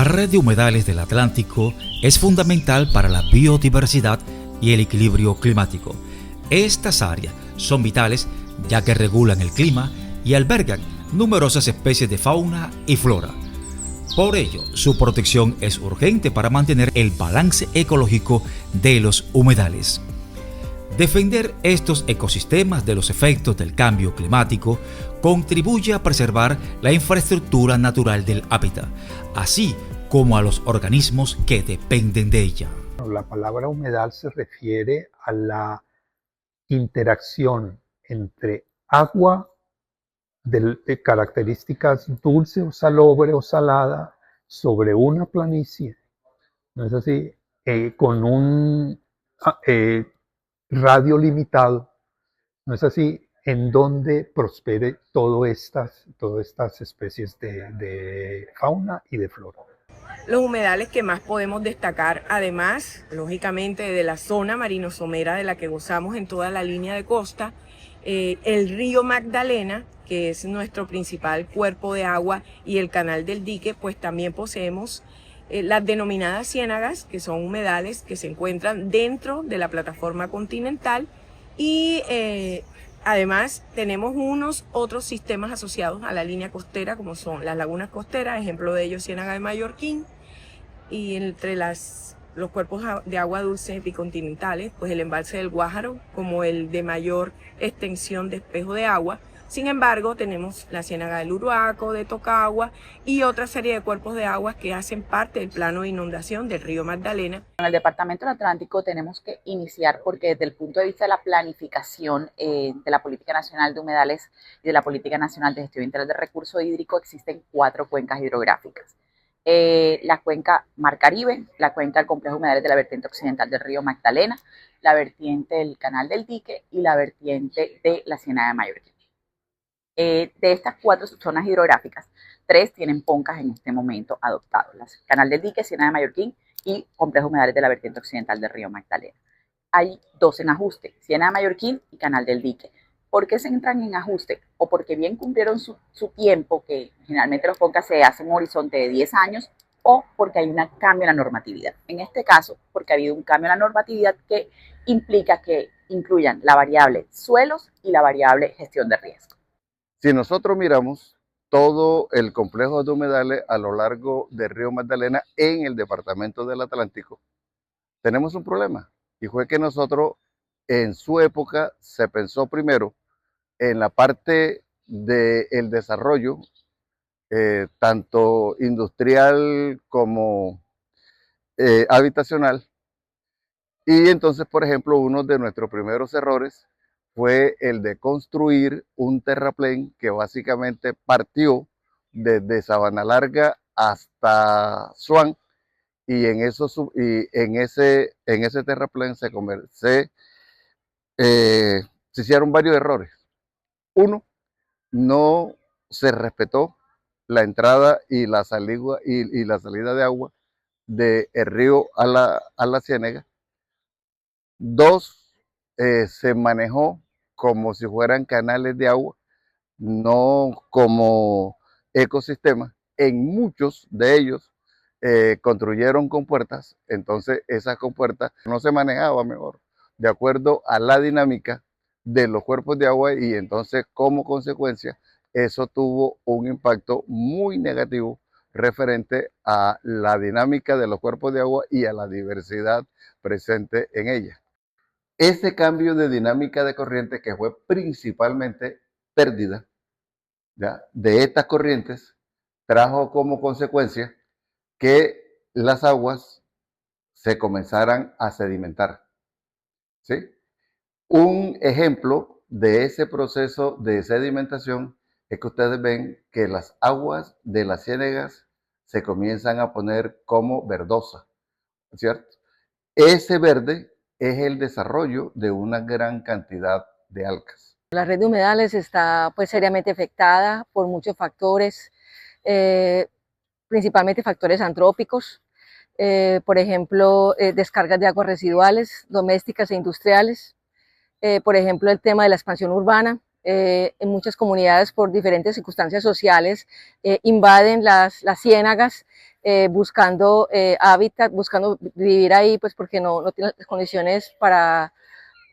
La red de humedales del Atlántico es fundamental para la biodiversidad y el equilibrio climático. Estas áreas son vitales ya que regulan el clima y albergan numerosas especies de fauna y flora. Por ello, su protección es urgente para mantener el balance ecológico de los humedales. Defender estos ecosistemas de los efectos del cambio climático contribuye a preservar la infraestructura natural del hábitat, así como a los organismos que dependen de ella. La palabra humedal se refiere a la interacción entre agua de características dulce o salobre o salada sobre una planicie, ¿no es así? Con un radio limitado, ¿no es así? En donde prospere todas estas especies de fauna y de flora. Los humedales que más podemos destacar, además, lógicamente, de la zona marino-somera de la que gozamos en toda la línea de costa, el río Magdalena, que es nuestro principal cuerpo de agua, y el canal del dique, pues también poseemos las denominadas ciénagas, que son humedales que se encuentran dentro de la plataforma continental, y además tenemos unos otros sistemas asociados a la línea costera, como son las lagunas costeras, ejemplo de ellos Ciénaga de Mallorquín, y entre los cuerpos de agua dulce epicontinentales, pues el embalse del Guájaro como el de mayor extensión de espejo de agua. Sin embargo, tenemos la ciénaga del Uruaco, de Tocagua y otra serie de cuerpos de aguas que hacen parte del plano de inundación del río Magdalena. En el Departamento del Atlántico tenemos que iniciar porque desde el punto de vista de la planificación de la Política Nacional de Humedales y de la Política Nacional de Gestión Integral de Recurso Hídrico existen 4 cuencas hidrográficas. La cuenca Mar Caribe, la cuenca del complejo humedales de la vertiente occidental del río Magdalena, la vertiente del canal del dique y la vertiente de la ciénaga de Mallorquín. De estas 4 zonas hidrográficas, 3 tienen poncas en este momento adoptados, el canal del dique, ciénaga de Mallorquín y complejo humedales de la vertiente occidental del río Magdalena. Hay 2 en ajuste, ciénaga de Mallorquín y canal del dique. ¿Por qué se entran en ajuste? O porque bien cumplieron su tiempo, que generalmente los PONCAS se hacen en un horizonte de 10 años, o porque hay un cambio en la normatividad. En este caso, porque ha habido un cambio en la normatividad que implica que incluyan la variable suelos y la variable gestión de riesgo. Si nosotros miramos todo el complejo de humedales a lo largo del río Magdalena en el departamento del Atlántico, tenemos un problema. Y fue que nosotros, en su época, se pensó primero en la parte del desarrollo, tanto industrial como habitacional. Y entonces, por ejemplo, uno de nuestros primeros errores fue el de construir un terraplén que básicamente partió desde Sabana Larga hasta Swan, y en ese terraplén se hicieron varios errores. Uno, no se respetó la entrada y la salida de agua del río a la ciénaga. 2, se manejó como si fueran canales de agua, no como ecosistemas. En muchos de ellos construyeron compuertas, entonces esas compuertas no se manejaban mejor de acuerdo a la dinámica de los cuerpos de agua, y entonces como consecuencia eso tuvo un impacto muy negativo referente a la dinámica de los cuerpos de agua y a la diversidad presente en ella. Ese cambio de dinámica de corriente, que fue principalmente pérdida, ¿ya?, de estas corrientes, trajo como consecuencia que las aguas se comenzaran a sedimentar, ¿sí? Un ejemplo de ese proceso de sedimentación es que ustedes ven que las aguas de las ciénegas se comienzan a poner como verdosas, ¿cierto? Ese verde es el desarrollo de una gran cantidad de algas. La red de humedales está pues seriamente afectada por muchos factores, principalmente factores antrópicos, por ejemplo, descargas de aguas residuales, domésticas e industriales, por ejemplo, el tema de la expansión urbana, en muchas comunidades por diferentes circunstancias sociales, invaden las ciénagas buscando hábitat, buscando vivir ahí, pues porque no tienen las condiciones para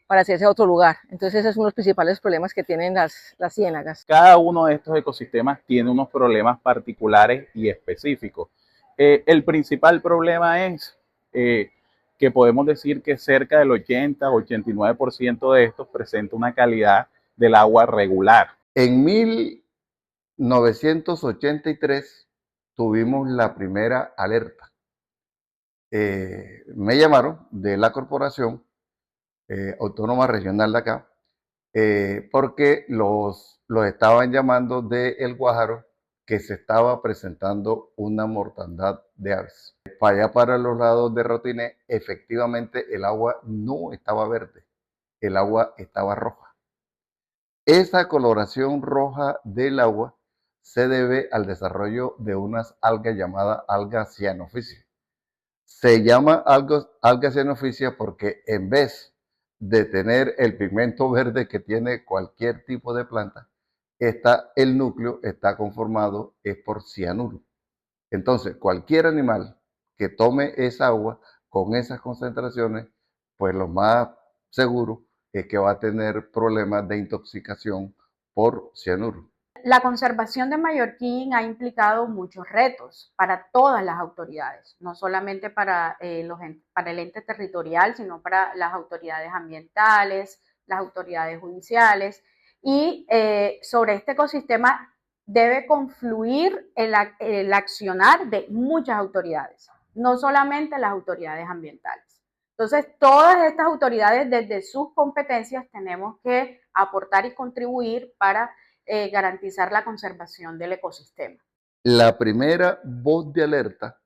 hacerse a otro lugar. Entonces ese es uno de los principales problemas que tienen las ciénagas. Cada uno de estos ecosistemas tiene unos problemas particulares y específicos. El principal problema es que podemos decir que cerca del 80-89% de estos presenta una calidad del agua regular. En 1983 tuvimos la primera alerta. Me llamaron de la corporación autónoma regional de acá, porque los estaban llamando de El Guájaro, que se estaba presentando una mortandad de aves. Para allá, para los lados de Rotiné, efectivamente el agua no estaba verde, el agua estaba roja. Esa coloración roja del agua se debe al desarrollo de unas algas llamadas algas cianofisia. Se llama alga cianofisia porque en vez de tener el pigmento verde que tiene cualquier tipo de planta, el núcleo está conformado por cianuro. Entonces, cualquier animal que tome esa agua con esas concentraciones, pues lo más seguro es que va a tener problemas de intoxicación por cianuro. La conservación de Mallorquín ha implicado muchos retos para todas las autoridades, no solamente para el ente territorial, sino para las autoridades ambientales, las autoridades judiciales. Y sobre este ecosistema debe confluir el accionar de muchas autoridades, no solamente las autoridades ambientales. Entonces, todas estas autoridades, desde sus competencias, tenemos que aportar y contribuir para garantizar la conservación del ecosistema. La primera voz de alerta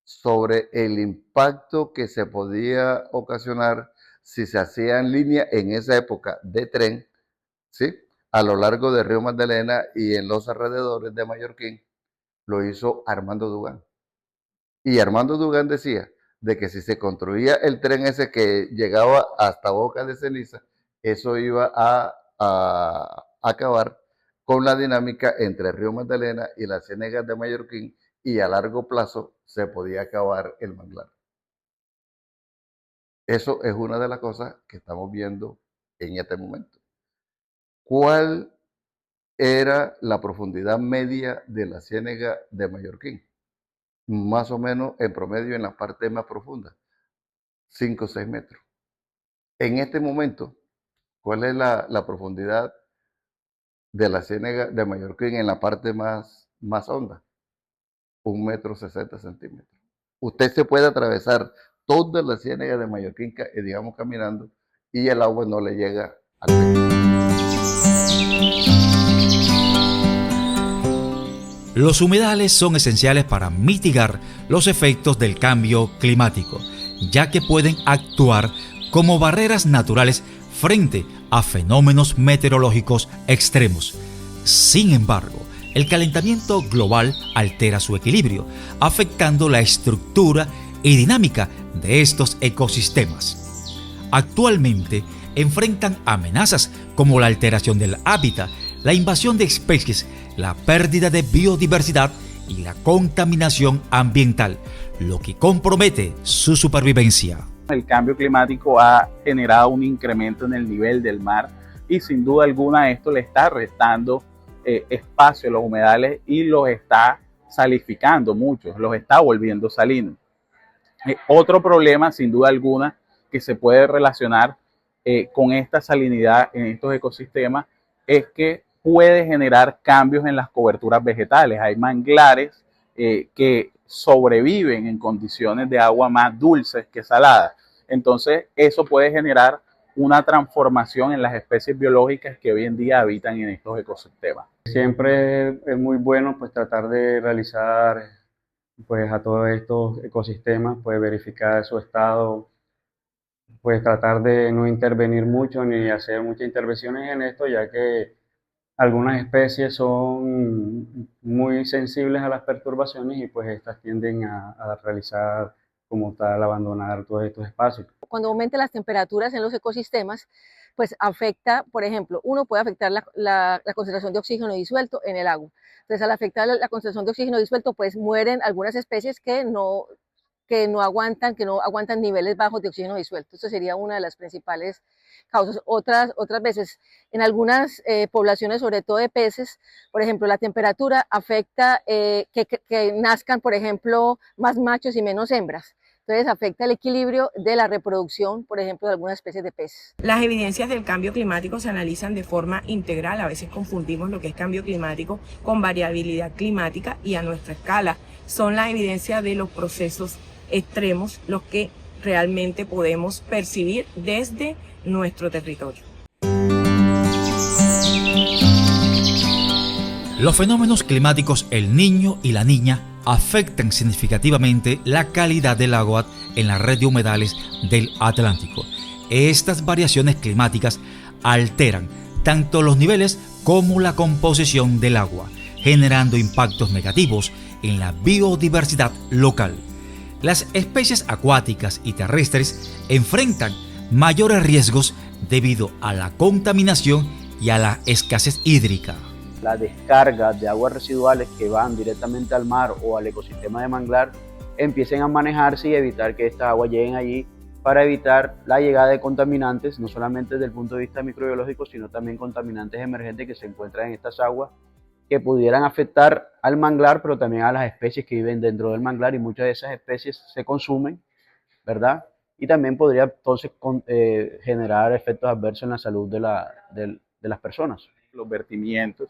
sobre el impacto que se podía ocasionar si se hacía en línea en esa época de tren, ¿sí?, a lo largo del río Magdalena y en los alrededores de Mallorquín, lo hizo Armando Dugán. Y Armando Dugán decía de que si se construía el tren ese que llegaba hasta Boca de Ceniza, eso iba a acabar con la dinámica entre el río Magdalena y las ciénegas de Mallorquín, y a largo plazo se podía acabar el manglar. Eso es una de las cosas que estamos viendo en este momento. ¿Cuál era la profundidad media de la ciénaga de Mallorquín? Más o menos en promedio en la parte más profunda, 5 o 6 metros. En este momento, ¿cuál es la profundidad de la ciénaga de Mallorquín en la parte más honda? 1,60 m. Usted se puede atravesar toda la ciénaga de Mallorquín, digamos, caminando, y el agua no le llega al pecho. Los humedales son esenciales para mitigar los efectos del cambio climático, ya que pueden actuar como barreras naturales frente a fenómenos meteorológicos extremos. Sin embargo, el calentamiento global altera su equilibrio, afectando la estructura y dinámica de estos ecosistemas. Actualmente enfrentan amenazas como la alteración del hábitat, la invasión de especies, la pérdida de biodiversidad y la contaminación ambiental, lo que compromete su supervivencia. El cambio climático ha generado un incremento en el nivel del mar y sin duda alguna esto le está restando espacio a los humedales y los está salificando mucho, los está volviendo salinos. Otro problema sin duda alguna que se puede relacionar con esta salinidad en estos ecosistemas es que puede generar cambios en las coberturas vegetales. Hay manglares que sobreviven en condiciones de agua más dulces que saladas. Entonces, eso puede generar una transformación en las especies biológicas que hoy en día habitan en estos ecosistemas. Siempre es muy bueno pues tratar de realizar pues a todos estos ecosistemas, pues verificar su estado, pues tratar de no intervenir mucho ni hacer muchas intervenciones en esto, ya que algunas especies son muy sensibles a las perturbaciones y pues estas tienden a realizar como tal, abandonar todos estos espacios. Cuando aumenten las temperaturas en los ecosistemas, pues afecta, por ejemplo, uno puede afectar la concentración de oxígeno disuelto en el agua. Entonces, al afectar la concentración de oxígeno disuelto, pues mueren algunas especies que no aguantan niveles bajos de oxígeno disuelto. Esto sería una de las principales causas. Otras veces, en algunas poblaciones, sobre todo de peces, por ejemplo, la temperatura afecta que nazcan, por ejemplo, más machos y menos hembras. Entonces afecta el equilibrio de la reproducción, por ejemplo, de algunas especies de peces. Las evidencias del cambio climático se analizan de forma integral. A veces confundimos lo que es cambio climático con variabilidad climática, y a nuestra escala son las evidencias de los procesos extremos los que realmente podemos percibir desde nuestro territorio. Los fenómenos climáticos El Niño y La Niña afectan significativamente la calidad del agua en la red de humedales del Atlántico. Estas variaciones climáticas alteran tanto los niveles como la composición del agua, generando impactos negativos en la biodiversidad local. Las especies acuáticas y terrestres enfrentan mayores riesgos debido a la contaminación y a la escasez hídrica. Las descargas de aguas residuales que van directamente al mar o al ecosistema de manglar empiecen a manejarse y evitar que estas aguas lleguen allí, para evitar la llegada de contaminantes, no solamente desde el punto de vista microbiológico, sino también contaminantes emergentes que se encuentran en estas aguas, que pudieran afectar al manglar, pero también a las especies que viven dentro del manglar, y muchas de esas especies se consumen, ¿verdad? Y también podría entonces generar efectos adversos en la salud de las personas. Los vertimientos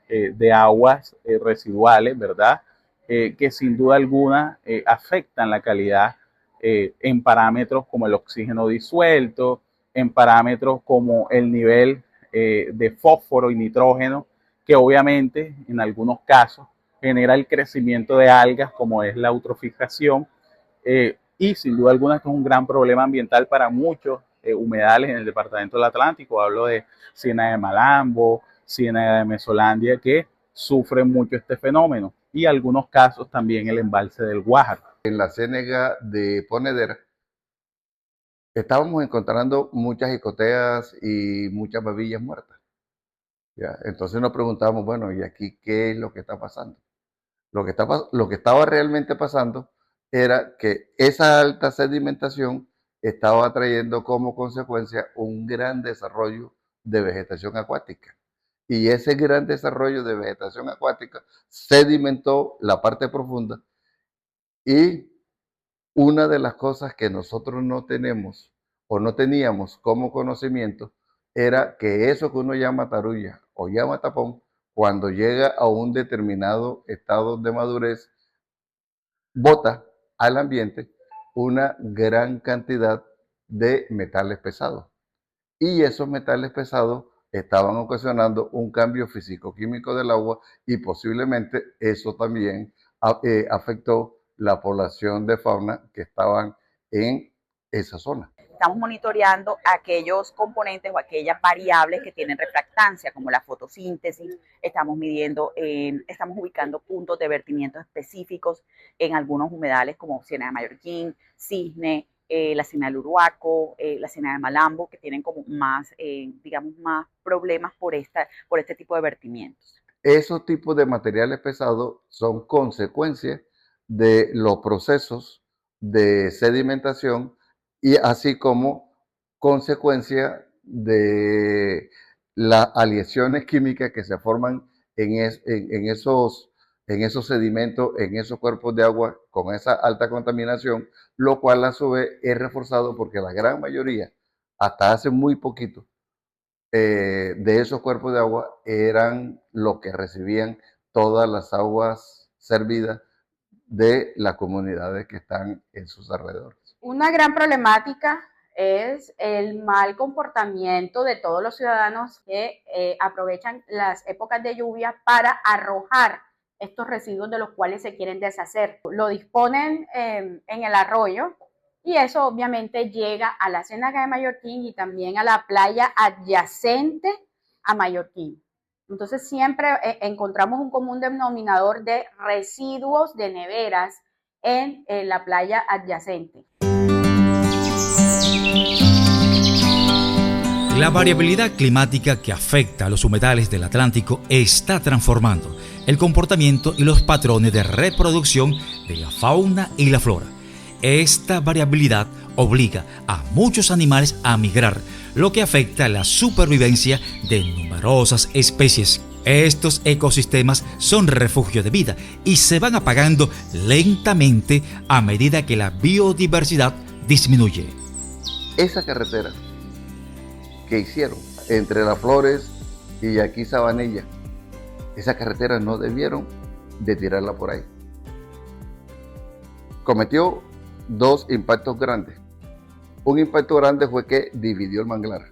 de aguas residuales, ¿verdad? Que sin duda alguna afectan la calidad en parámetros como el oxígeno disuelto, en parámetros como el nivel de fósforo y nitrógeno, que obviamente en algunos casos genera el crecimiento de algas, como es la eutrofización, y sin duda alguna esto es un gran problema ambiental para muchos humedales en el departamento del Atlántico. Hablo de Ciénaga de Malambo, Ciénaga de Mesolandia, que sufren mucho este fenómeno, y algunos casos también el embalse del Guájaro. En la ciénaga de Ponedera estábamos encontrando muchas jicoteas y muchas babillas muertas. ¿Ya? Entonces nos preguntábamos, bueno, ¿y aquí qué es lo que está pasando? Lo que estaba realmente pasando era que esa alta sedimentación estaba trayendo como consecuencia un gran desarrollo de vegetación acuática. Y ese gran desarrollo de vegetación acuática sedimentó la parte profunda, y una de las cosas que nosotros no tenemos o no teníamos como conocimiento era que eso que uno llama tarulla o llama tapón, cuando llega a un determinado estado de madurez, bota al ambiente una gran cantidad de metales pesados. Y esos metales pesados estaban ocasionando un cambio físico-químico del agua, y posiblemente eso también afectó la población de fauna que estaban en esa zona. Estamos monitoreando aquellos componentes o aquellas variables que tienen refractancia, como la fotosíntesis. Estamos midiendo, estamos ubicando puntos de vertimiento específicos en algunos humedales como Ciénaga de Mallorquín, Cisne, la Ciénaga del Uruaco, la Ciénaga de Malambo, que tienen como más, digamos, más problemas por este tipo de vertimientos. Esos tipos de materiales pesados son consecuencia de los procesos de sedimentación, y así como consecuencia de las aleaciones químicas que se forman en esos sedimentos, en esos cuerpos de agua con esa alta contaminación, lo cual a su vez es reforzado porque la gran mayoría, hasta hace muy poquito, de esos cuerpos de agua eran los que recibían todas las aguas servidas de las comunidades que están en sus alrededores. Una gran problemática es el mal comportamiento de todos los ciudadanos que aprovechan las épocas de lluvia para arrojar estos residuos de los cuales se quieren deshacer. Lo disponen en el arroyo, y eso obviamente llega a la Ciénaga de Mallorquín y también a la playa adyacente a Mallorquín. Entonces siempre encontramos un común denominador de residuos de neveras en la playa adyacente. La variabilidad climática que afecta a los humedales del Atlántico está transformando el comportamiento y los patrones de reproducción de la fauna y la flora. Esta variabilidad obliga a muchos animales a migrar, lo que afecta la supervivencia de numerosas especies. Estos ecosistemas son refugio de vida y se van apagando lentamente a medida que la biodiversidad disminuye. Esa carretera que hicieron entre Las Flores y aquí Sabanilla, esa carretera no debieron de tirarla por ahí. Cometió dos impactos grandes. Un impacto grande fue que dividió el manglar,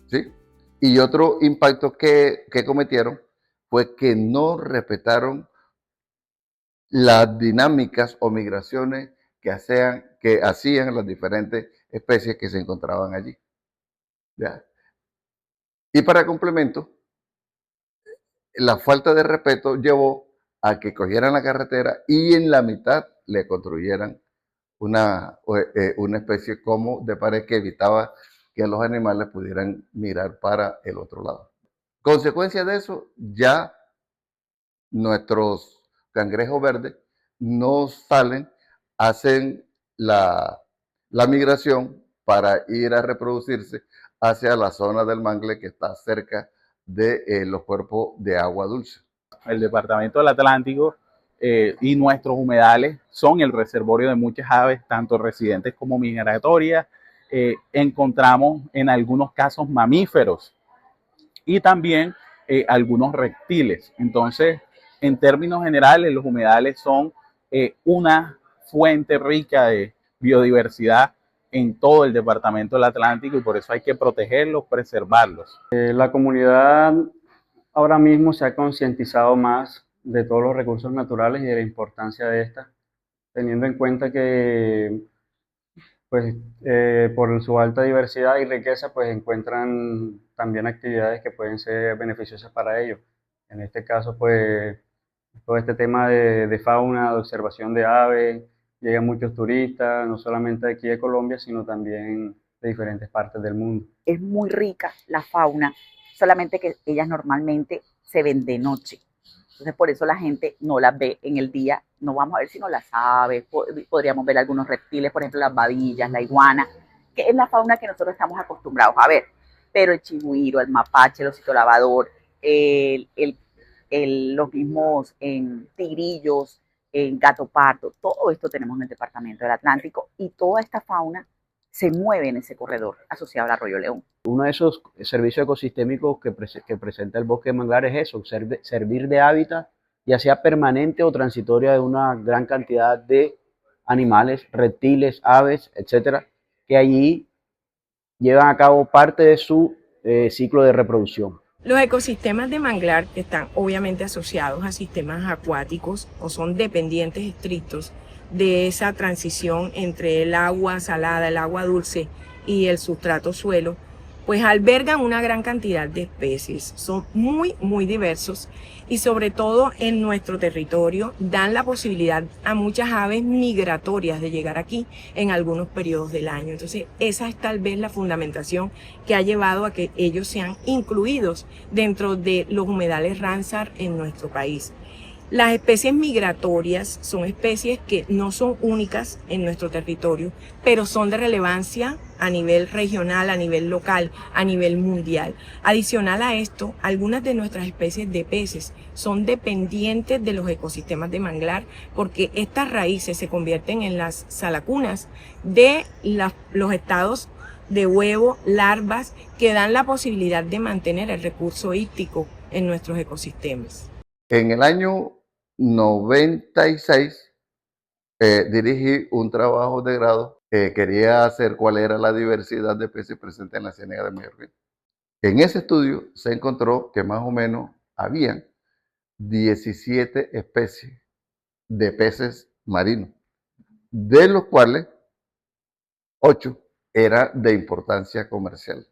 ¿sí? Y otro impacto que cometieron fue que no respetaron las dinámicas o migraciones que hacían las diferentes especies que se encontraban allí. ¿Ya? Y para complemento, la falta de respeto llevó a que cogieran la carretera y en la mitad le construyeran una especie como de pared que evitaba que los animales pudieran mirar para el otro lado. Consecuencia de eso, ya nuestros cangrejos verdes no salen, hacen la migración para ir a reproducirse hacia la zona del mangle que está cerca de los cuerpos de agua dulce. El departamento del Atlántico y nuestros humedales son el reservorio de muchas aves, tanto residentes como migratorias. Encontramos en algunos casos mamíferos y también algunos reptiles. Entonces, en términos generales, los humedales son una fuente rica de biodiversidad en todo el departamento del Atlántico y por eso hay que protegerlos, preservarlos. La comunidad ahora mismo se ha concientizado más de todos los recursos naturales y de la importancia de estas, teniendo en cuenta que pues, por su alta diversidad y riqueza pues encuentran también actividades que pueden ser beneficiosas para ellos. En este caso pues todo este tema de fauna, de observación de aves, llegan muchos turistas, no solamente de aquí de Colombia, sino también de diferentes partes del mundo. Es muy rica la fauna, solamente que ellas normalmente se ven de noche. Entonces por eso la gente no las ve en el día. No vamos a ver sino las aves, podríamos ver algunos reptiles, por ejemplo las babillas, la iguana, que es la fauna que nosotros estamos acostumbrados a ver. Pero el chigüiro, el mapache, el osito lavador, los mismos tigrillos, gato pardo, todo esto tenemos en el departamento del Atlántico y toda esta fauna se mueve en ese corredor asociado al arroyo León. Uno de esos servicios ecosistémicos que presenta el bosque de manglar es eso, servir de hábitat, ya sea permanente o transitoria, de una gran cantidad de animales, reptiles, aves, etcétera, que allí llevan a cabo parte de su ciclo de reproducción. Los ecosistemas de manglar están obviamente asociados a sistemas acuáticos o son dependientes estrictos de esa transición entre el agua salada, el agua dulce y el sustrato suelo, pues albergan una gran cantidad de especies, son muy diversos y sobre todo en nuestro territorio dan la posibilidad a muchas aves migratorias de llegar aquí en algunos periodos del año. Entonces esa es tal vez la fundamentación que ha llevado a que ellos sean incluidos dentro de los humedales Ramsar en nuestro país. Las especies migratorias son especies que no son únicas en nuestro territorio, pero son de relevancia a nivel regional, a nivel local, a nivel mundial. Adicional a esto, algunas de nuestras especies de peces son dependientes de los ecosistemas de manglar porque estas raíces se convierten en las salacunas de los estados de huevo, larvas, que dan la posibilidad de mantener el recurso hídrico en nuestros ecosistemas. En el año 96 dirigí un trabajo de grado que quería hacer cuál era la diversidad de especies presentes en la Ciénaga de Mallorquín. En ese estudio se encontró que más o menos habían 17 especies de peces marinos, de los cuales 8 eran de importancia comercial.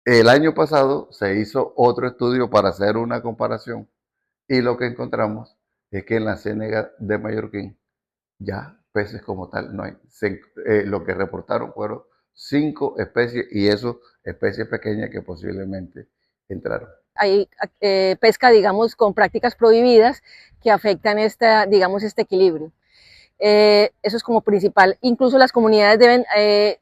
El año pasado se hizo otro estudio para hacer una comparación y lo que encontramos es que en la Ciénaga de Mallorquín ya peces como tal no hay. Lo que reportaron fueron 5 especies, y eso especies pequeñas que posiblemente entraron. Hay pesca, digamos, con prácticas prohibidas que afectan digamos, este equilibrio. Eso es como principal. Incluso las comunidades deben,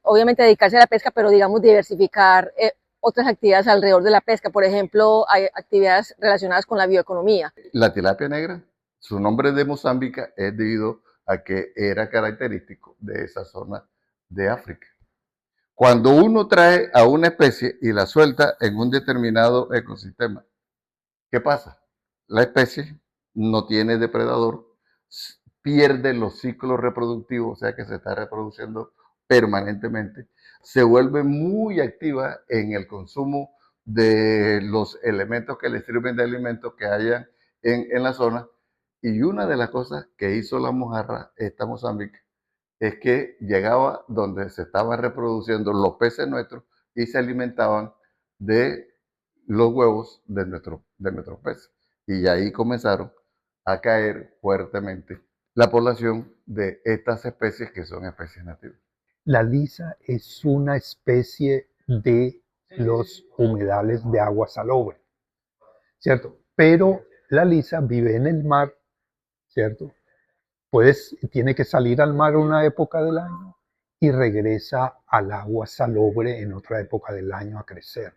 obviamente, dedicarse a la pesca, pero, digamos, diversificar otras actividades alrededor de la pesca. Por ejemplo, hay actividades relacionadas con la bioeconomía. La tilapia negra, su nombre de Mozambique es debido a que era característico de esa zona de África. Cuando uno trae a una especie y la suelta en un determinado ecosistema, ¿qué pasa? La especie no tiene depredador, pierde los ciclos reproductivos, o sea que se está reproduciendo permanentemente, se vuelve muy activa en el consumo de los elementos que le sirven de alimento que hayan en la zona. Y una de las cosas que hizo la mojarra, esta Mozambique, es que llegaba donde se estaban reproduciendo los peces nuestros y se alimentaban de los huevos de nuestros peces. Y ahí comenzaron a caer fuertemente la población de estas especies que son especies nativas. La lisa es una especie de los humedales de agua salobre, ¿cierto? Pero la lisa vive en el mar, ¿cierto? Tiene que salir al mar una época del año y regresa al agua salobre en otra época del año a crecer.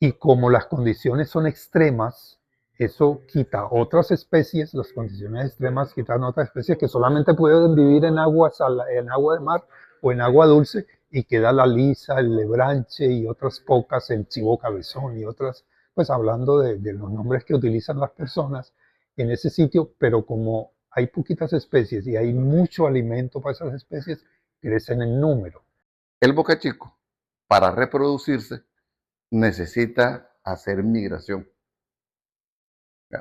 Y como las condiciones son extremas, eso quita otras especies, las condiciones extremas quitan otras especies que solamente pueden vivir en agua de mar o en agua dulce, y queda la lisa, el lebranche y otras pocas, el chivo cabezón y otras, pues hablando de los nombres que utilizan las personas en ese sitio, pero como hay poquitas especies y hay mucho alimento para esas especies, crecen en número. El bocachico, para reproducirse, necesita hacer migración.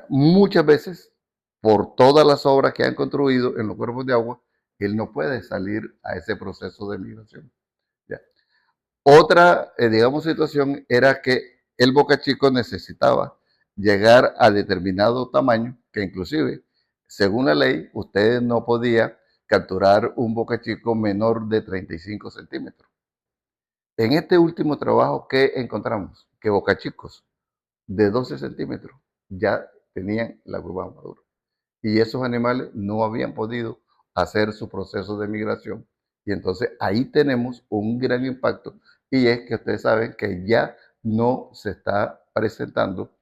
Muchas veces, por todas las obras que han construido en los cuerpos de agua, él no puede salir a ese proceso de migración. ¿Ya? Otra, digamos, situación era que el bocachico necesitaba llegar a determinado tamaño, que inclusive, según la ley, ustedes no podían capturar un bocachico menor de 35 centímetros. En este último trabajo, ¿qué encontramos? Que bocachicos de 12 centímetros ya tenían la curva madura. Y esos animales no habían podido hacer su proceso de migración. Y entonces ahí tenemos un gran impacto, y es que ustedes saben que ya no se está presentando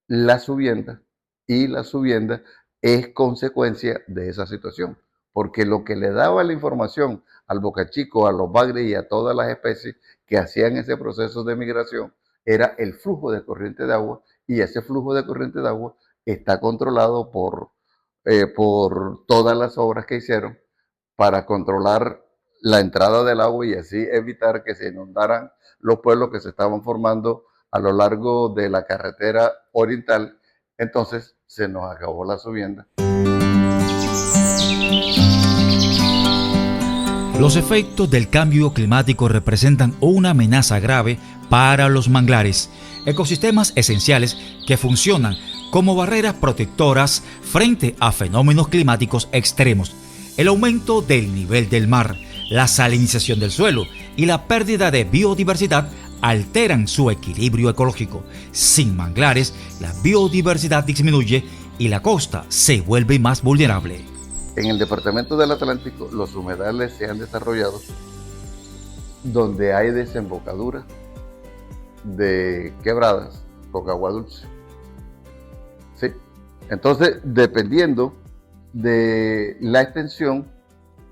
la subienda, y la subienda es consecuencia de esa situación, porque lo que le daba la información al bocachico, a los bagres y a todas las especies que hacían ese proceso de migración era el flujo de corriente de agua, y ese flujo de corriente de agua está controlado por todas las obras que hicieron para controlar la entrada del agua y así evitar que se inundaran los pueblos que se estaban formando a lo largo de la carretera oriental. Entonces se nos acabó la subienda. Los efectos del cambio climático representan una amenaza grave para los manglares, ecosistemas esenciales que funcionan como barreras protectoras frente a fenómenos climáticos extremos. El aumento del nivel del mar, la salinización del suelo y la pérdida de biodiversidad alteran su equilibrio ecológico. Sin manglares, la biodiversidad disminuye y la costa se vuelve más vulnerable. En el departamento del Atlántico, los humedales se han desarrollado donde hay desembocaduras de quebradas con agua dulce. ¿Sí? Entonces, dependiendo de la extensión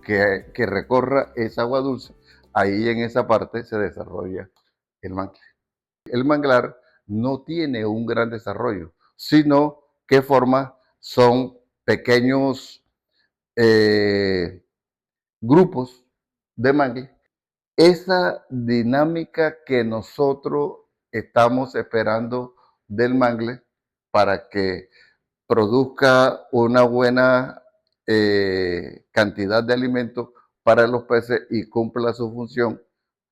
que recorra esa agua dulce, ahí en esa parte se desarrolla el manglar. El manglar no tiene un gran desarrollo, sino que forma son pequeños grupos de mangle. Esa dinámica que nosotros estamos esperando del mangle para que produzca una buena cantidad de alimento para los peces y cumpla su función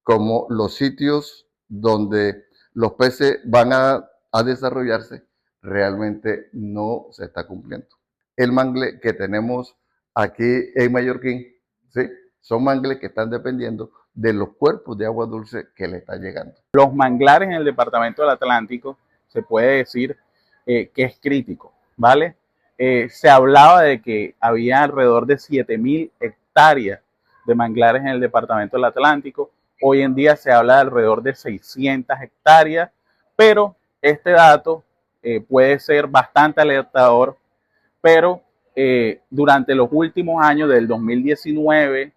como los sitios donde los peces van a desarrollarse, realmente no se está cumpliendo. El mangle que tenemos aquí en Mallorquín, ¿sí? Son mangles que están dependiendo de los cuerpos de agua dulce que le está llegando. Los manglares en el departamento del Atlántico se puede decir que es crítico, ¿vale? Se hablaba de que había alrededor de 7.000 hectáreas de manglares en el departamento del Atlántico. Hoy en día se habla de alrededor de 600 hectáreas, pero este dato puede ser bastante alertador, pero durante los últimos años, del 2019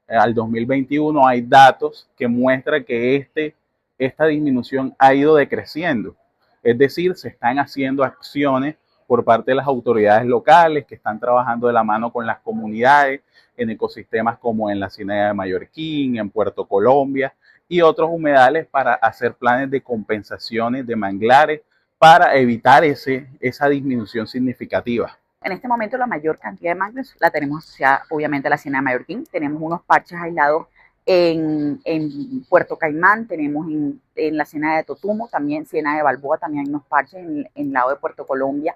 al 2021, hay datos que muestran que esta disminución ha ido decreciendo. Es decir, se están haciendo acciones por parte de las autoridades locales que están trabajando de la mano con las comunidades en ecosistemas como en la Ciénaga de Mallorquín, en Puerto Colombia y otros humedales para hacer planes de compensaciones de manglares para evitar esa disminución significativa. En este momento la mayor cantidad de mangles la tenemos asociada obviamente a la Ciénaga de Mallorquín. Tenemos unos parches aislados en Puerto Caimán, tenemos en la Ciénaga de Totumo, también Ciénaga de Balboa, también hay unos parches en el lado de Puerto Colombia.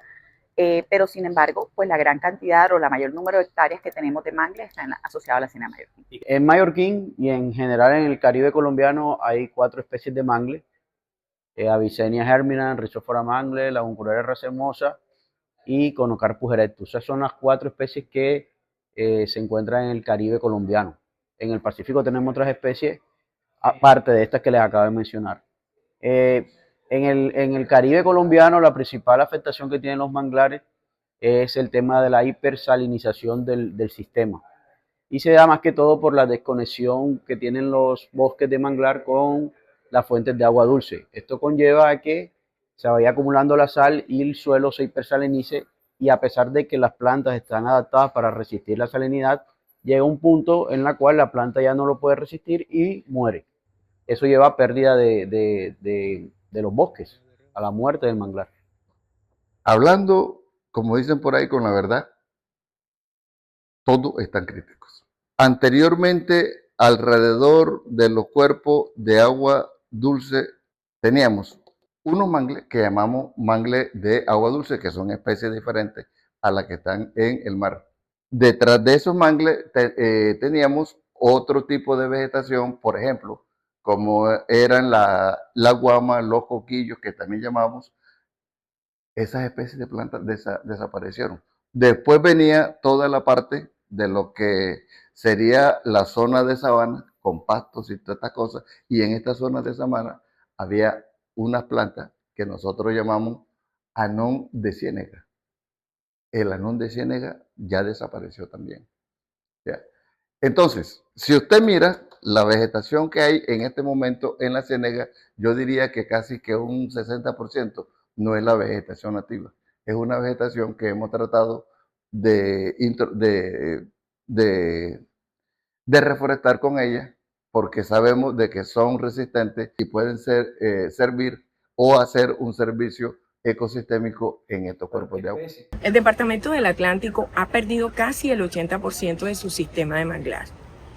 Pero sin embargo, pues la gran cantidad o la mayor número de hectáreas que tenemos de mangles están asociados a la Ciénaga de Mallorquín. En Mallorquín y en general en el Caribe colombiano hay 4 especies de mangle: Avicennia germina, Rhizophora mangle, Laguncularia racemosa y Conocarpus erectus. Esas son las 4 especies que se encuentran en el Caribe colombiano. En el Pacífico tenemos otras especies, aparte de estas que les acabo de mencionar. En el Caribe colombiano, la principal afectación que tienen los manglares es el tema de la hipersalinización del sistema. Y se da más que todo por la desconexión que tienen los bosques de manglar con las fuentes de agua dulce. Esto conlleva a que se vaya acumulando la sal y el suelo se hipersalinice, y a pesar de que las plantas están adaptadas para resistir la salinidad, llega un punto en el cual la planta ya no lo puede resistir y muere. Eso lleva a pérdida de los bosques, a la muerte del manglar. Hablando, como dicen por ahí, con la verdad, todos están críticos. Anteriormente, alrededor de los cuerpos de agua dulce, teníamos unos mangles que llamamos mangles de agua dulce, que son especies diferentes a las que están en el mar. Detrás de esos mangles teníamos otro tipo de vegetación, por ejemplo, como eran la guama, los coquillos, que también llamamos. Esas especies de plantas desaparecieron. Después venía toda la parte de lo que sería la zona de sabana, con pastos y todas estas cosas, y en esta zona de sabana había unas plantas que nosotros llamamos anón de ciénega. El anón de ciénega ya desapareció también. ¿Ya? Entonces, si usted mira la vegetación que hay en este momento en la ciénega, yo diría que casi que un 60% no es la vegetación nativa. Es una vegetación que hemos tratado de reforestar con ella, porque sabemos de que son resistentes y pueden servir o hacer un servicio ecosistémico en estos cuerpos de agua. El departamento del Atlántico ha perdido casi el 80% de su sistema de manglar.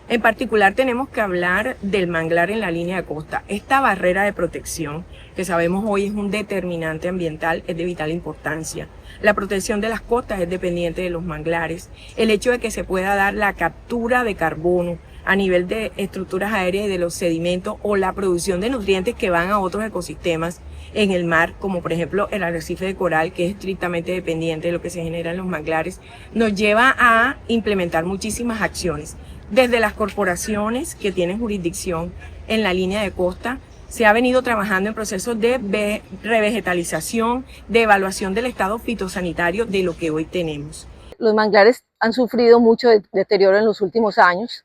En particular tenemos que hablar del manglar en la línea de costa. Esta barrera de protección, que sabemos hoy es un determinante ambiental, es de vital importancia. La protección de las costas es dependiente de los manglares. El hecho de que se pueda dar la captura de carbono a nivel de estructuras aéreas y de los sedimentos, o la producción de nutrientes que van a otros ecosistemas en el mar, como por ejemplo el arrecife de coral, que es estrictamente dependiente de lo que se genera en los manglares, nos lleva a implementar muchísimas acciones. Desde las corporaciones que tienen jurisdicción en la línea de costa, se ha venido trabajando en procesos de revegetalización, de evaluación del estado fitosanitario de lo que hoy tenemos. Los manglares han sufrido mucho deterioro en los últimos años.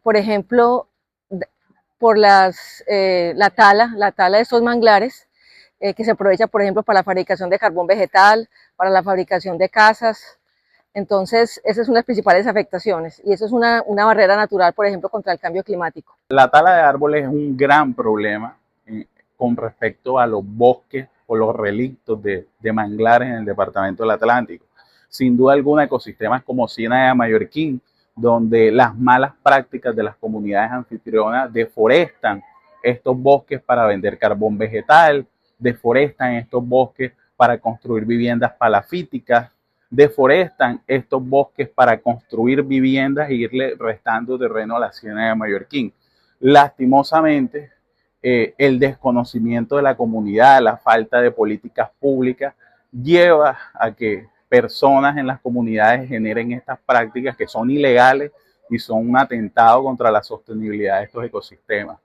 Por ejemplo, por la tala de estos manglares, que se aprovecha, por ejemplo, para la fabricación de carbón vegetal, para la fabricación de casas. Entonces, esas son las principales afectaciones, y eso es una barrera natural, por ejemplo, contra el cambio climático. La tala de árboles es un gran problema con respecto a los bosques o los relictos de manglares en el departamento del Atlántico. Sin duda alguna, ecosistemas como Ciénaga de Mallorquín, donde las malas prácticas de las comunidades anfitrionas deforestan estos bosques para vender carbón vegetal, deforestan estos bosques para construir viviendas palafíticas, deforestan estos bosques para construir viviendas e irle restando terreno a la Ciénaga de Mallorquín. Lastimosamente, el desconocimiento de la comunidad, la falta de políticas públicas, lleva a que personas en las comunidades generen estas prácticas que son ilegales y son un atentado contra la sostenibilidad de estos ecosistemas.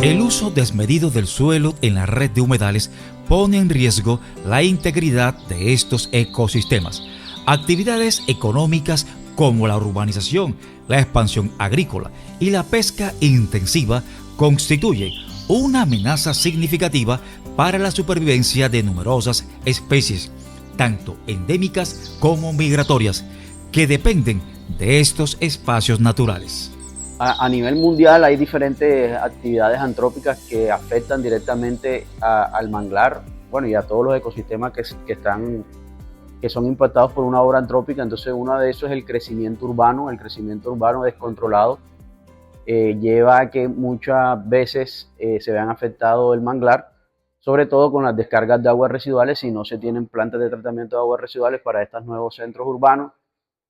El uso desmedido del suelo en la red de humedales pone en riesgo la integridad de estos ecosistemas. Actividades económicas como la urbanización, la expansión agrícola y la pesca intensiva constituyen una amenaza significativa para la supervivencia de numerosas especies, tanto endémicas como migratorias, que dependen de estos espacios naturales. A nivel mundial hay diferentes actividades antrópicas que afectan directamente al manglar, bueno, y a todos los ecosistemas que son impactados por una obra antrópica. Entonces uno de esos es el crecimiento urbano descontrolado. Lleva a que muchas veces se vean afectado el manglar, sobre todo con las descargas de aguas residuales si no se tienen plantas de tratamiento de aguas residuales para estos nuevos centros urbanos,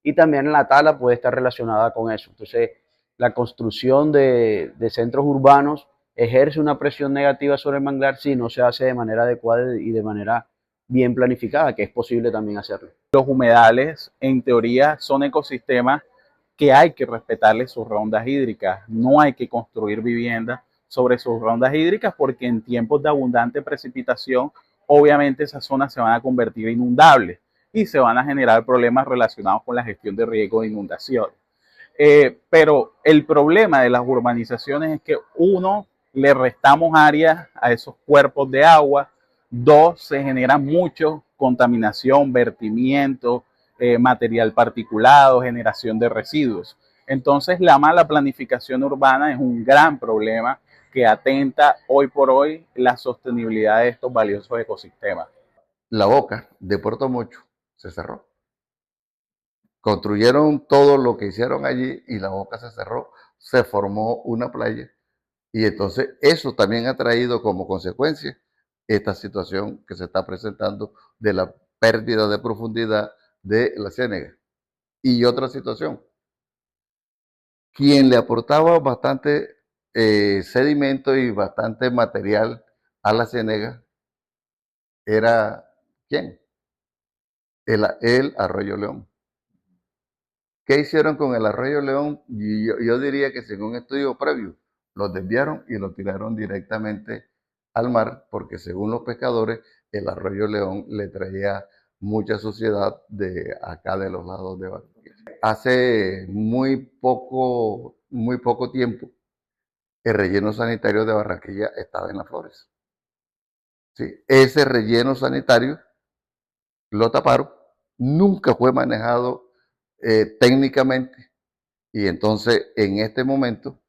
y también la tala puede estar relacionada con eso. Entonces la construcción de centros urbanos ejerce una presión negativa sobre el manglar si no se hace de manera adecuada y de manera bien planificada, que es posible también hacerlo. Los humedales, en teoría, son ecosistemas que hay que respetarles sus rondas hídricas. No hay que construir viviendas sobre sus rondas hídricas, porque en tiempos de abundante precipitación, obviamente esas zonas se van a convertir en inundables y se van a generar problemas relacionados con la gestión de riesgo de inundación. Pero el problema de las urbanizaciones es que, uno, le restamos áreas a esos cuerpos de agua; dos, se genera mucha contaminación, vertimiento, material particulado, generación de residuos. Entonces, la mala planificación urbana es un gran problema que atenta hoy por hoy la sostenibilidad de estos valiosos ecosistemas. La boca de Puerto Mocho se cerró. Construyeron todo lo que hicieron allí y la boca se cerró, se formó una playa, y entonces eso también ha traído como consecuencia esta situación que se está presentando de la pérdida de profundidad de la ciénaga. Y otra situación, quien le aportaba bastante sedimento y bastante material a la ciénaga era ¿quién? El Arroyo León. ¿Qué hicieron con el Arroyo León? Yo diría que, según un estudio previo, los desviaron y lo tiraron directamente al mar, porque según los pescadores, el Arroyo León le traía mucha suciedad de acá de los lados de Barranquilla. Hace muy poco tiempo, el relleno sanitario de Barranquilla estaba en Las Flores. Sí, ese relleno sanitario lo taparon, nunca fue manejado técnicamente, y entonces en este momento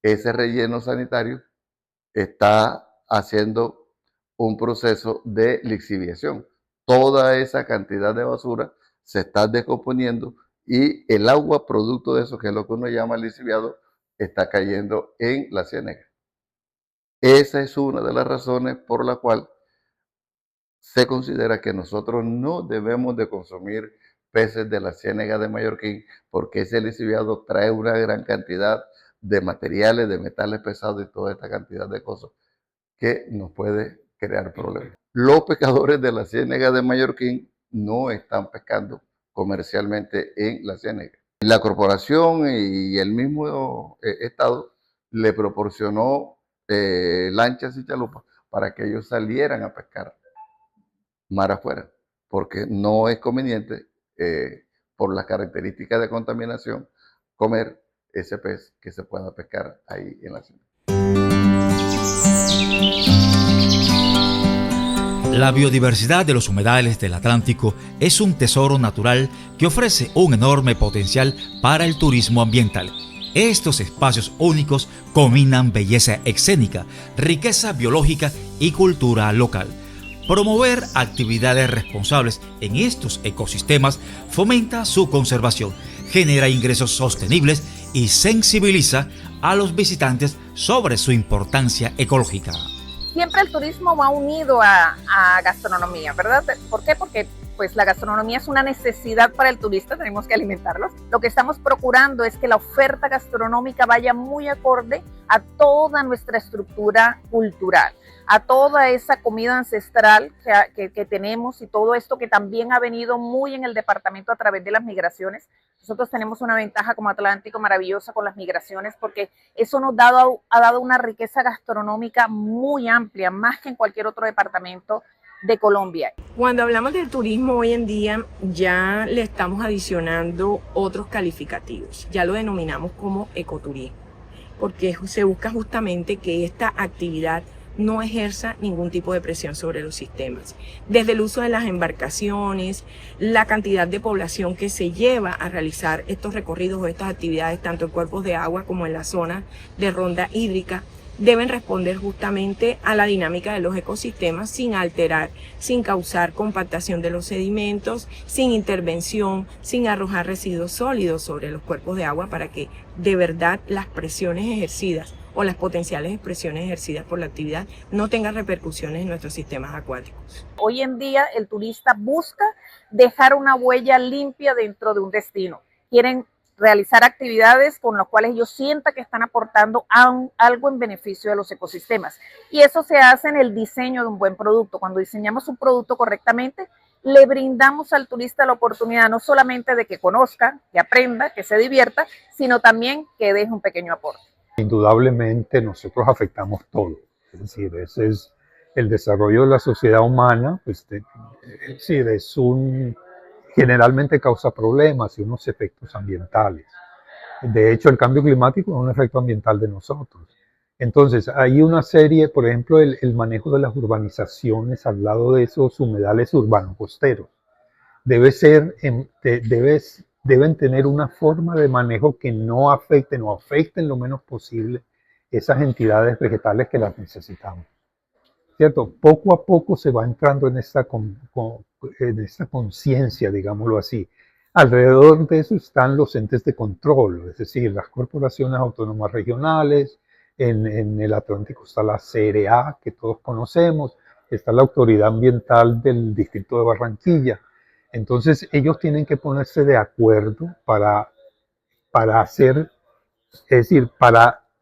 ese relleno sanitario está haciendo un proceso de lixiviación. Toda esa cantidad de basura se está descomponiendo y el agua producto de eso, que es lo que uno llama lixiviado, está cayendo en la ciénaga. Esa es una de las razones por la cual se considera que nosotros no debemos de consumir peces de la ciénaga de Mallorquín, porque ese lixiviado trae una gran cantidad de materiales, de metales pesados y toda esta cantidad de cosas que nos puede crear problemas. Los pescadores de la ciénaga de Mallorquín no están pescando comercialmente en la ciénaga. La corporación y el mismo Estado le proporcionó lanchas y chalupas para que ellos salieran a pescar mar afuera, porque no es conveniente, por las características de contaminación, comer ese pez que se pueda pescar ahí en la ciénaga. La biodiversidad de los humedales del Atlántico es un tesoro natural que ofrece un enorme potencial para el turismo ambiental. Estos espacios únicos combinan belleza escénica, riqueza biológica y cultura local. Promover actividades responsables en estos ecosistemas fomenta su conservación, genera ingresos sostenibles y sensibiliza a los visitantes sobre su importancia ecológica. siempre el turismo va unido a gastronomía, ¿verdad? ¿Por qué? Porque pues la gastronomía es una necesidad para el turista, tenemos que alimentarlos. Lo que estamos procurando es que la oferta gastronómica vaya muy acorde a toda nuestra estructura cultural, a toda esa comida ancestral que tenemos y todo esto que también ha venido muy en el departamento a través de las migraciones. Nosotros tenemos una ventaja como Atlántico maravillosa con las migraciones porque eso nos ha dado una riqueza gastronómica muy amplia, más que en cualquier otro departamento de Colombia. Cuando hablamos del turismo hoy en día ya le estamos adicionando otros calificativos, ya lo denominamos como ecoturismo, porque se busca justamente que esta actividad no ejerza ningún tipo de presión sobre los sistemas. Desde el uso de las embarcaciones, la cantidad de población que se lleva a realizar estos recorridos o estas actividades, tanto en cuerpos de agua como en la zona de ronda hídrica, deben responder justamente a la dinámica de los ecosistemas sin alterar, sin causar compactación de los sedimentos, sin intervención, sin arrojar residuos sólidos sobre los cuerpos de agua para que de verdad las presiones ejercidas o las potenciales expresiones ejercidas por la actividad no tengan repercusiones en nuestros sistemas acuáticos. Hoy en día el turista busca dejar una huella limpia dentro de un destino. Quieren realizar actividades con las cuales ellos sientan que están aportando algo en beneficio de los ecosistemas. Y eso se hace en el diseño de un buen producto. Cuando diseñamos un producto correctamente, le brindamos al turista la oportunidad no solamente de que conozca, que aprenda, que se divierta, sino también que deje un pequeño aporte. Indudablemente nosotros afectamos todo. Es decir, ese es el desarrollo de la sociedad humana, pues, es decir, generalmente causa problemas y unos efectos ambientales. De hecho, el cambio climático es un efecto ambiental de nosotros. Entonces, hay una serie, por ejemplo, el manejo de las urbanizaciones al lado de esos humedales urbanos costeros. Deben tener una forma de manejo que no afecten lo menos posible esas entidades vegetales que las necesitamos. ¿Cierto? Poco a poco se va entrando en esta conciencia, digámoslo así. Alrededor de eso están los entes de control, es decir, las corporaciones autónomas regionales, en el Atlántico está la CRA, que todos conocemos, está la Autoridad Ambiental del Distrito de Barranquilla. Entonces ellos tienen que ponerse de acuerdo para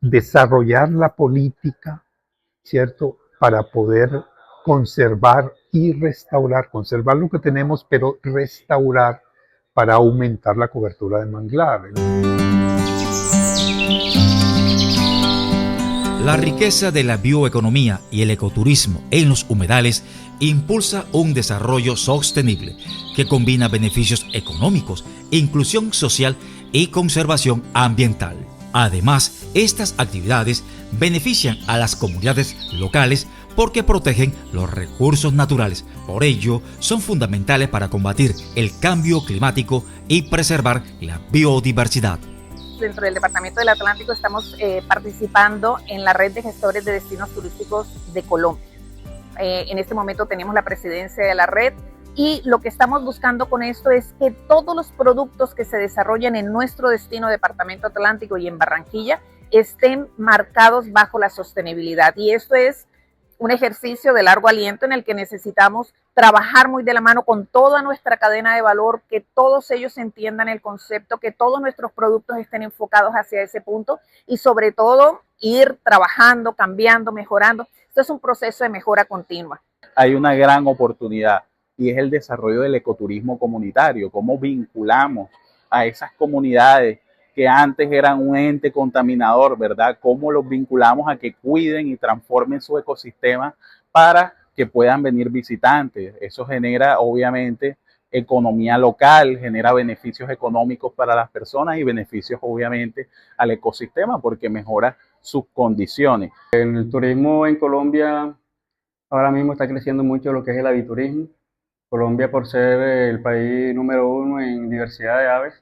desarrollar la política, ¿cierto? Para poder conservar lo que tenemos, pero restaurar para aumentar la cobertura de manglar. La riqueza de la bioeconomía y el ecoturismo en los humedales impulsa un desarrollo sostenible que combina beneficios económicos, inclusión social y conservación ambiental. Además, estas actividades benefician a las comunidades locales porque protegen los recursos naturales. Por ello, son fundamentales para combatir el cambio climático y preservar la biodiversidad. Dentro del Departamento del Atlántico estamos participando en la red de gestores de destinos turísticos de Colombia. En este momento tenemos la presidencia de la red y lo que estamos buscando con esto es que todos los productos que se desarrollen en nuestro destino Departamento Atlántico y en Barranquilla estén marcados bajo la sostenibilidad. Y esto es un ejercicio de largo aliento en el que necesitamos trabajar muy de la mano con toda nuestra cadena de valor, que todos ellos entiendan el concepto, que todos nuestros productos estén enfocados hacia ese punto y sobre todo ir trabajando, cambiando, mejorando. Esto es un proceso de mejora continua. Hay una gran oportunidad y es el desarrollo del ecoturismo comunitario, cómo vinculamos a esas comunidades que antes eran un ente contaminador, ¿verdad? Cómo los vinculamos a que cuiden y transformen su ecosistema para que puedan venir visitantes. Eso genera, obviamente, economía local, genera beneficios económicos para las personas y beneficios, obviamente, al ecosistema porque mejora sus condiciones. En el turismo en Colombia ahora mismo está creciendo mucho lo que es el aviturismo. Colombia, por ser el país número 1 en diversidad de aves,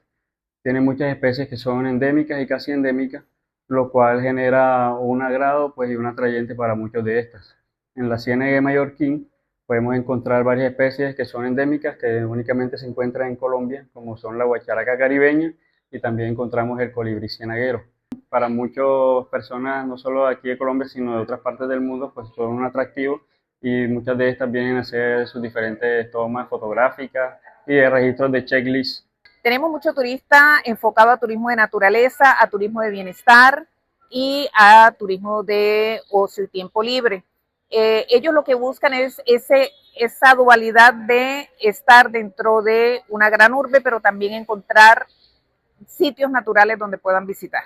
tiene muchas especies que son endémicas y casi endémicas, lo cual genera un agrado pues, y un atrayente para muchos de estas. En la ciénaga de Mallorquín podemos encontrar varias especies que son endémicas, que únicamente se encuentran en Colombia, como son la guacharaca caribeña y también encontramos el colibrí cienaguero. para muchas personas, no solo de aquí de Colombia, sino de otras partes del mundo, pues son un atractivo y muchas de estas vienen a hacer sus diferentes tomas fotográficas y de registros de checklist. Tenemos mucho turista enfocado a turismo de naturaleza, a turismo de bienestar y a turismo de ocio y tiempo libre. Ellos lo que buscan es esa dualidad de estar dentro de una gran urbe, pero también encontrar sitios naturales donde puedan visitar.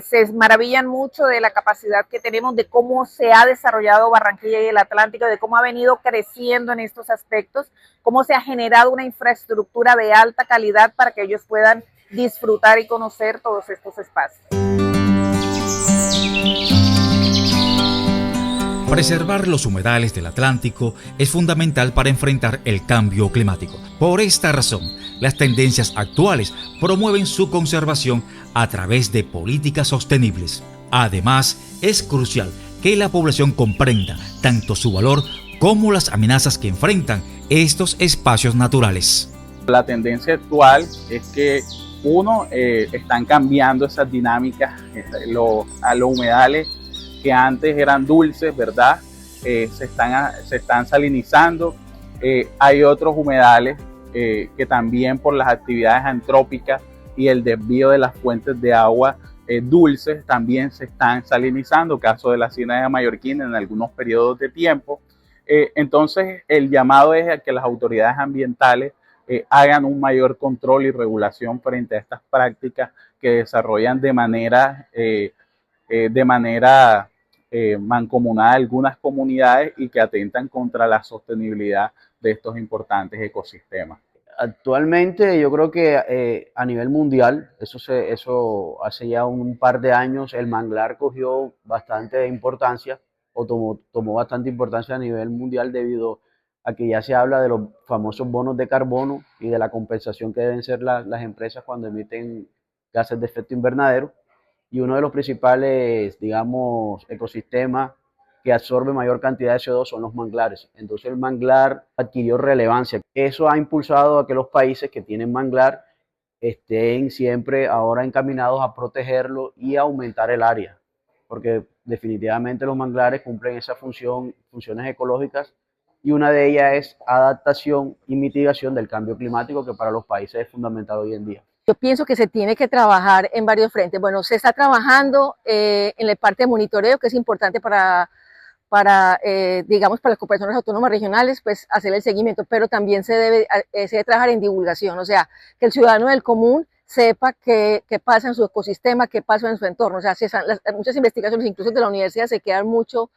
Se maravillan mucho de la capacidad que tenemos, de cómo se ha desarrollado Barranquilla y el Atlántico, de cómo ha venido creciendo en estos aspectos, cómo se ha generado una infraestructura de alta calidad para que ellos puedan disfrutar y conocer todos estos espacios. Preservar los humedales del Atlántico es fundamental para enfrentar el cambio climático. Por esta razón, las tendencias actuales promueven su conservación a través de políticas sostenibles. Además, es crucial que la población comprenda tanto su valor como las amenazas que enfrentan estos espacios naturales. La tendencia actual es que están cambiando esas dinámicas, a los humedales que antes eran dulces, ¿verdad? Se están salinizando. Hay otros humedales que también por las actividades antrópicas y el desvío de las fuentes de agua dulces también se están salinizando, caso de la Ciénaga mallorquina en algunos periodos de tiempo. Entonces el llamado es a que las autoridades ambientales hagan un mayor control y regulación frente a estas prácticas que desarrollan de manera mancomunada algunas comunidades y que atentan contra la sostenibilidad de estos importantes ecosistemas. Actualmente yo creo que a nivel mundial, eso hace ya un par de años, el manglar cogió bastante importancia o tomó bastante importancia a nivel mundial debido a que ya se habla de los famosos bonos de carbono y de la compensación que deben ser las empresas cuando emiten gases de efecto invernadero. Y uno de los principales, digamos, ecosistemas que absorbe mayor cantidad de CO2 son los manglares. Entonces el manglar adquirió relevancia. Eso ha impulsado a que los países que tienen manglar estén siempre ahora encaminados a protegerlo y a aumentar el área, porque definitivamente los manglares cumplen esa funciones ecológicas, y una de ellas es adaptación y mitigación del cambio climático, que para los países es fundamental hoy en día. Yo pienso que se tiene que trabajar en varios frentes. Bueno, se está trabajando en la parte de monitoreo, que es importante digamos, para las cooperaciones autónomas regionales, pues hacer el seguimiento, pero también se debe trabajar en divulgación, o sea, que el ciudadano del común sepa qué pasa en su ecosistema, qué pasa en su entorno. O sea, muchas investigaciones, incluso de la universidad, se quedan mucho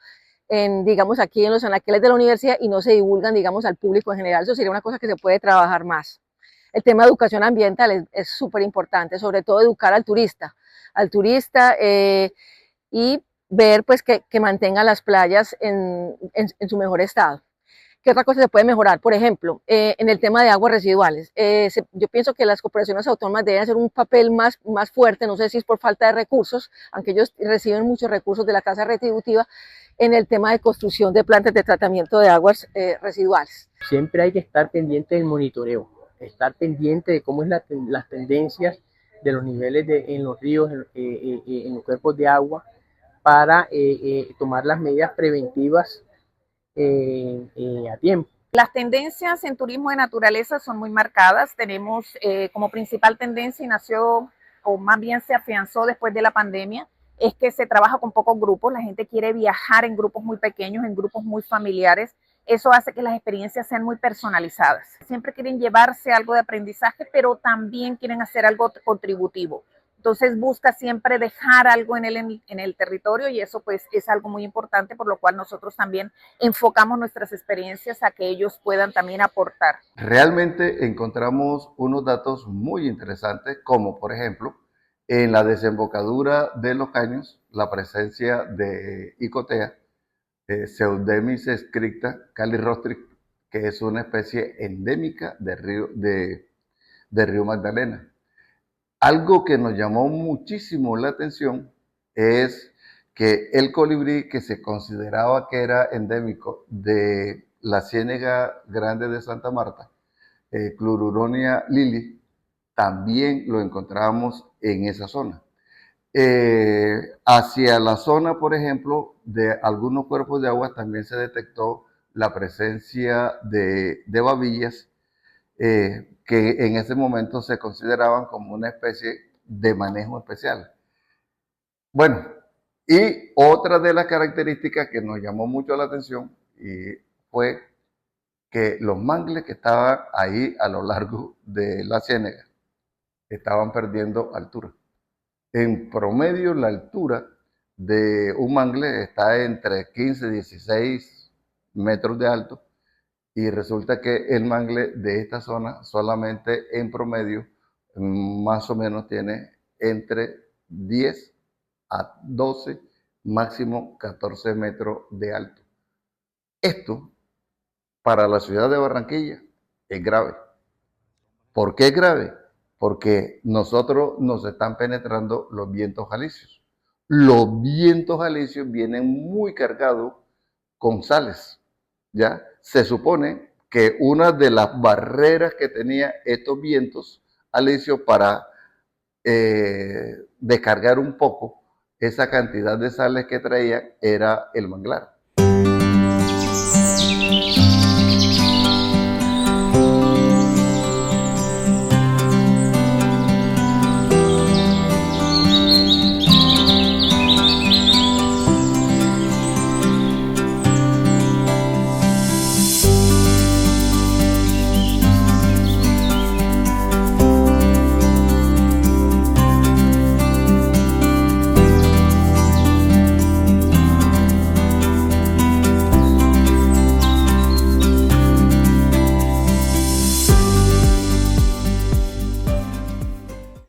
digamos, aquí en los anaqueles de la universidad y no se divulgan, digamos, al público en general. Eso sería una cosa que se puede trabajar más. El tema de educación ambiental es súper importante, sobre todo educar al turista y ver pues que mantenga las playas en su mejor estado. ¿Qué otra cosa se puede mejorar? Por ejemplo, en el tema de aguas residuales. Yo pienso que las cooperaciones autónomas deben hacer un papel más fuerte, no sé si es por falta de recursos, aunque ellos reciben muchos recursos de la tasa retributiva, en el tema de construcción de plantas de tratamiento de aguas residuales. Siempre hay que estar pendiente del monitoreo, estar pendiente de cómo es las tendencias de los niveles en los ríos, en los cuerpos de agua, para tomar las medidas preventivas a tiempo. Las tendencias en turismo de naturaleza son muy marcadas. Tenemos como principal tendencia, y nació, o más bien se afianzó después de la pandemia, es que se trabaja con pocos grupos. La gente quiere viajar en grupos muy pequeños, en grupos muy familiares. Eso hace que las experiencias sean muy personalizadas. Siempre quieren llevarse algo de aprendizaje, pero también quieren hacer algo contributivo. Entonces busca siempre dejar algo en el territorio, y eso pues es algo muy importante, por lo cual nosotros también enfocamos nuestras experiencias a que ellos puedan también aportar. Realmente encontramos unos datos muy interesantes, como por ejemplo en la desembocadura de los caños, la presencia de Icotea, Pseudemis scripta calirostris, que es una especie endémica de Río Magdalena. Algo que nos llamó muchísimo la atención es que el colibrí, que se consideraba que era endémico de la Ciénaga Grande de Santa Marta, Clururonia lili, también lo encontramos en esa zona. Hacia la zona, por ejemplo, de algunos cuerpos de agua también se detectó la presencia de babillas que en ese momento se consideraban como una especie de manejo especial. Bueno, y otra de las características que nos llamó mucho la atención fue que los mangles que estaban ahí a lo largo de la ciénaga estaban perdiendo altura. En promedio, la altura de un mangle está entre 15 y 16 metros de alto y resulta que el mangle de esta zona solamente en promedio más o menos tiene entre 10 a 12, máximo 14 metros de alto. Esto para la ciudad de Barranquilla es grave. ¿Por qué es grave? Porque nosotros nos están penetrando los vientos alisios. Los vientos alisios vienen muy cargados con sales, ¿ya? Se supone que una de las barreras que tenía estos vientos alisios para descargar un poco esa cantidad de sales que traían era el manglar.